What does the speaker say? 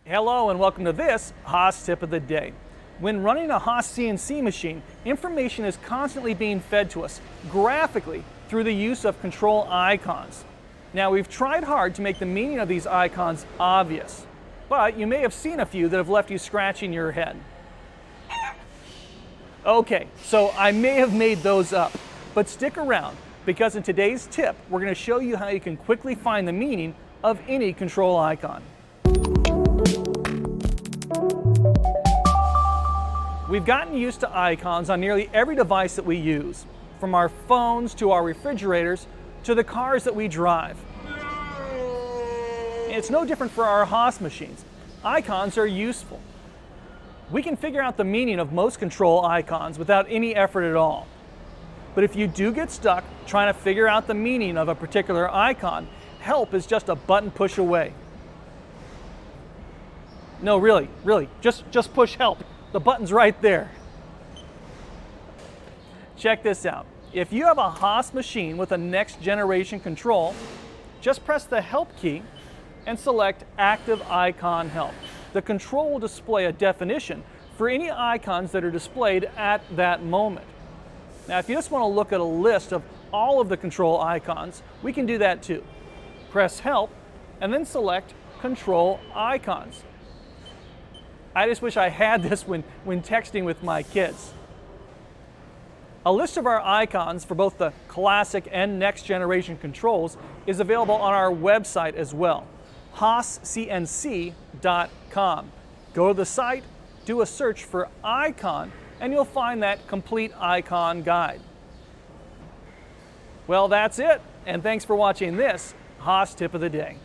Hello and welcome to this Haas Tip of the Day. When running a Haas CNC machine, information is constantly being fed to us graphically through the use of control icons. Now we've tried hard to make the meaning of these icons obvious, but you may have seen a few that have left you scratching your head. Okay, so I may have made those up, but stick around because in today's tip, we're going to show you how you can quickly find the meaning of any control icon. We've gotten used to icons on nearly every device that we use, from our phones to our refrigerators to the cars that we drive. And it's no different for our Haas machines. Icons are useful. We can figure out the meaning of most control icons without any effort at all. But if you do get stuck trying to figure out the meaning of a particular icon, help is just a button push away. No, really, just push help. The button's right there. Check this out. If you have a Haas machine with a next generation control, just press the help key and select Active Icon Help. The control will display a definition for any icons that are displayed at that moment. Now, if you just want to look at a list of all of the control icons, we can do that too. Press Help and then select Control Icons. I just wish I had this when texting with my kids. A list of our icons for both the classic and next generation controls is available on our website as well, HaasCNC.com. Go to the site, do a search for icon, and you'll find that complete icon guide. Well, that's it, and thanks for watching this Haas Tip of the Day.